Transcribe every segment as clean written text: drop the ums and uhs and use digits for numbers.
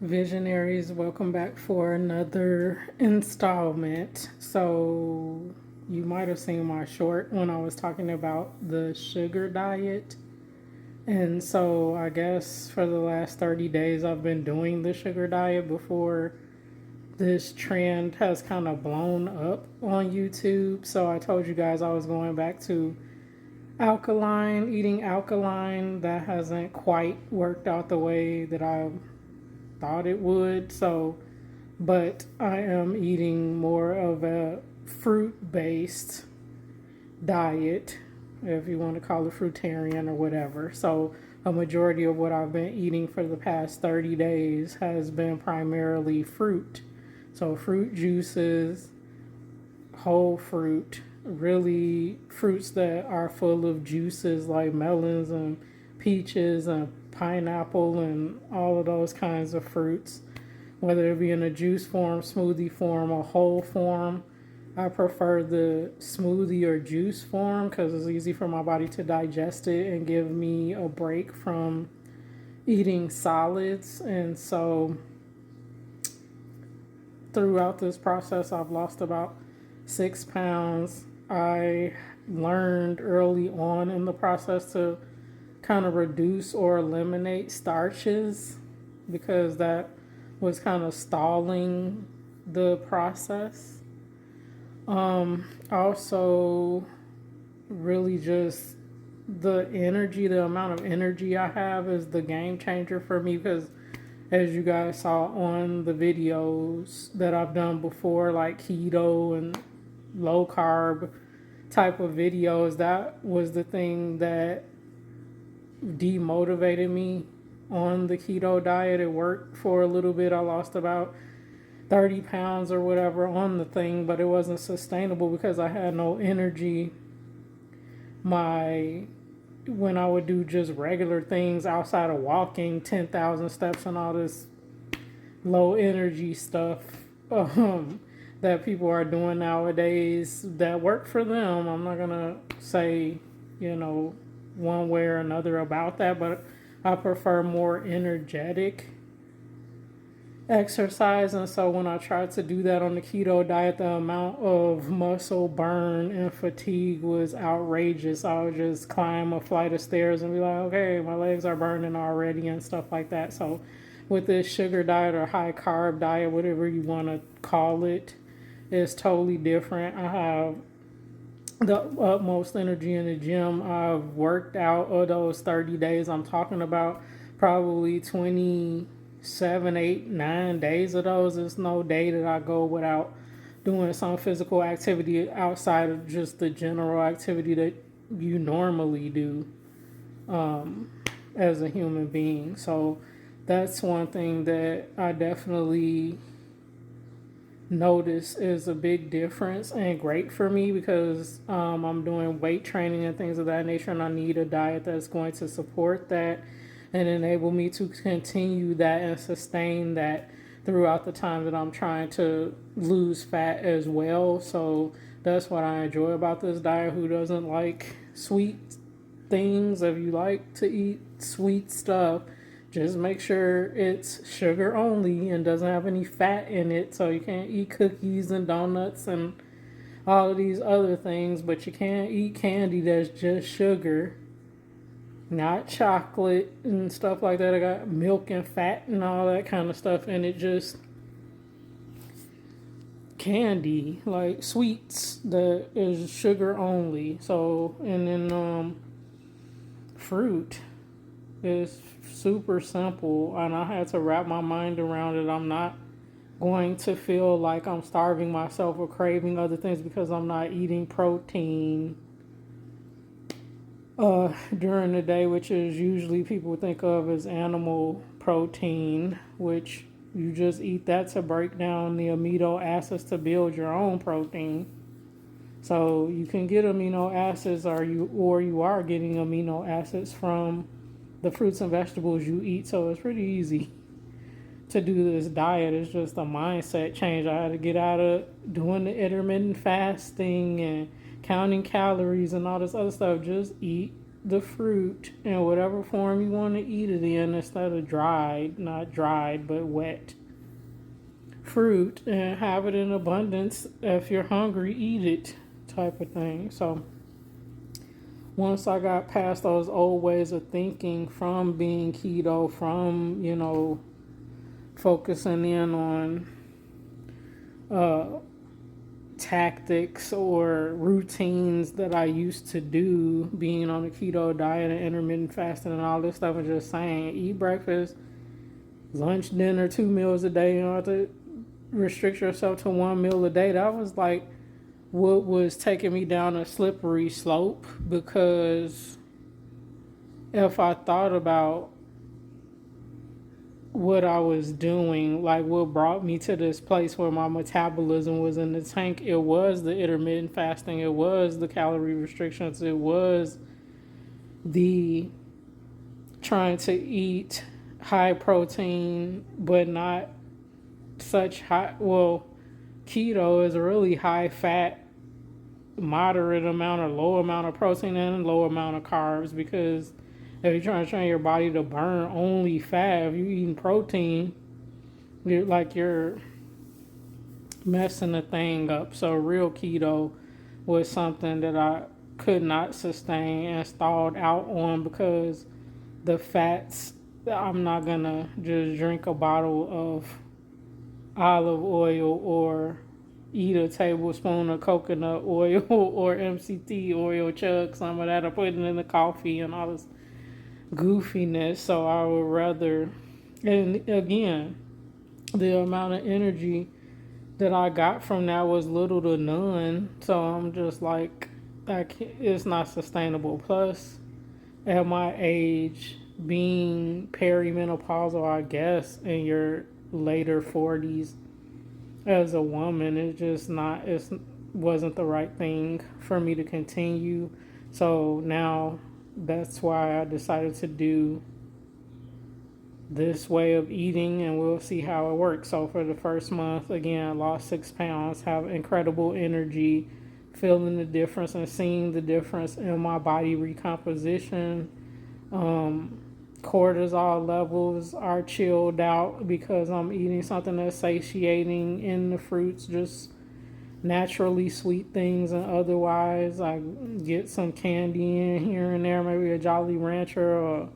Visionaries, welcome back for another installment. So, you might have seen my short when I was talking about the sugar diet. And so, I guess for the last 30 days, I've been doing the sugar diet before this trend has kind of blown up on YouTube. So, I told you guys I was going back to eating alkaline. That hasn't quite worked out the way that I thought it would. So, but I am eating more of a fruit based diet, if you want to call it fruitarian or whatever. So, a majority of what I've been eating for the past 30 days has been primarily fruit. So, fruit juices, whole fruit, really fruits that are full of juices like melons and peaches and pineapple and all of those kinds of fruits, whether it be in a juice form, smoothie form, or whole form. I prefer the smoothie or juice form because it's easy for my body to digest it and give me a break from eating solids. And so throughout this process, I've lost about 6 pounds. I learned early on in the process to kind of reduce or eliminate starches because that was kind of stalling the process. Also, really just the amount of energy I have is the game changer for me because as you guys saw on the videos that I've done before, like keto and low carb type of videos, that was the thing that demotivated me on the keto diet. It worked for a little bit. I lost about 30 pounds or whatever on the thing, but it wasn't sustainable because I had no energy. When I would do just regular things outside of walking 10,000 steps and all this low energy stuff that people are doing nowadays that work for them. I'm not gonna say, one way or another about that, but I prefer more energetic exercise. And so when I tried to do that on the keto diet, the amount of muscle burn and fatigue was outrageous. I would just climb a flight of stairs and be like, okay, my legs are burning already and stuff like that. So with this sugar diet or high carb diet, whatever you want to call it, it's totally different. I have the utmost energy in the gym. I've worked out of those 30 days I'm talking about, probably 27, 8, 9 days of those. There's no day that I go without doing some physical activity outside of just the general activity that you normally do as a human being. So that's one thing that I definitely notice is a big difference and great for me because I'm doing weight training and things of that nature, and I need a diet that's going to support that and enable me to continue that and sustain that throughout the time that I'm trying to lose fat as well. So that's what I enjoy about this diet. Who doesn't like sweet things? If you like to eat sweet stuff, just make sure it's sugar only and doesn't have any fat in it. So you can't eat cookies and donuts and all of these other things, but you can't eat candy that's just sugar, not chocolate and stuff like that. I got milk and fat and all that kind of stuff in it. Just candy, like sweets that is sugar only. So, and then fruit is super simple, and I had to wrap my mind around it. I'm not going to feel like I'm starving myself or craving other things because I'm not eating protein during the day, which is usually people think of as animal protein, which you just eat that to break down the amino acids to build your own protein. So you can get amino acids, or you are getting amino acids from the fruits and vegetables you eat. So it's pretty easy to do this diet. It's just a mindset change. I had to get out of doing the intermittent fasting and counting calories and all this other stuff. Just eat the fruit in whatever form you want to eat it in instead of dried, not dried, but wet fruit, and have it in abundance. If you're hungry, eat it, type of thing. So once I got past those old ways of thinking from being keto, from, focusing in on uh, tactics or routines that I used to do, being on a keto diet and intermittent fasting and all this stuff, and just saying, eat breakfast, lunch, dinner, 2 meals a day. You don't have to restrict yourself to 1 meal a day. That was like what was taking me down a slippery slope, because if I thought about what I was doing, like what brought me to this place where my metabolism was in the tank, it was the intermittent fasting, it was the calorie restrictions, it was the trying to eat high protein but not such high. Well, keto is a really high fat, moderate amount or low amount of protein and low amount of carbs, because if you're trying to train your body to burn only fat, if you're eating protein, you're messing the thing up. So real keto was something that I could not sustain and stalled out on, because the fats, I'm not gonna just drink a bottle of olive oil or eat a tablespoon of coconut oil or MCT oil, chug some of that, or put it in the coffee and all this goofiness. So I would rather, and again, the amount of energy that I got from that was little to none. So I'm just like, it's not sustainable. Plus, at my age, being perimenopausal, I guess, in your later 40s as a woman, it's just not, it wasn't the right thing for me to continue. So now that's why I decided to do this way of eating, and we'll see how it works. So for the first month, again, I lost 6 pounds, have incredible energy, feeling the difference and seeing the difference in my body recomposition. Cortisol levels are chilled out because I'm eating something that's satiating in the fruits, just naturally sweet things, and otherwise I get some candy in here and there, maybe a Jolly Rancher or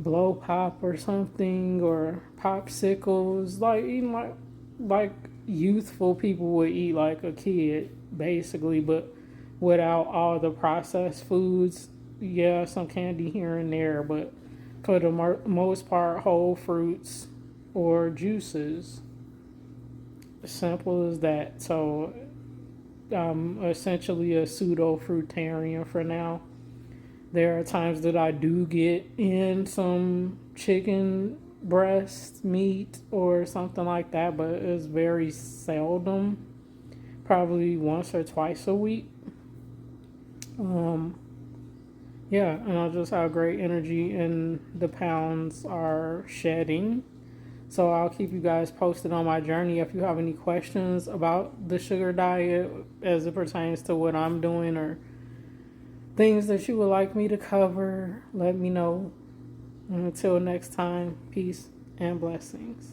blow pop or something, or popsicles, like eating like youthful people would eat, like a kid basically, but without all the processed foods. Yeah, some candy here and there, but for the most part, whole fruits or juices. Simple as that. So I'm essentially a pseudo fruitarian for now. There are times that I do get in some chicken breast meat or something like that, but it's very seldom. Probably once or twice a week. Yeah, and I just have great energy, and the pounds are shedding. So I'll keep you guys posted on my journey. If you have any questions about the sugar diet as it pertains to what I'm doing, or things that you would like me to cover, let me know. And until next time, peace and blessings.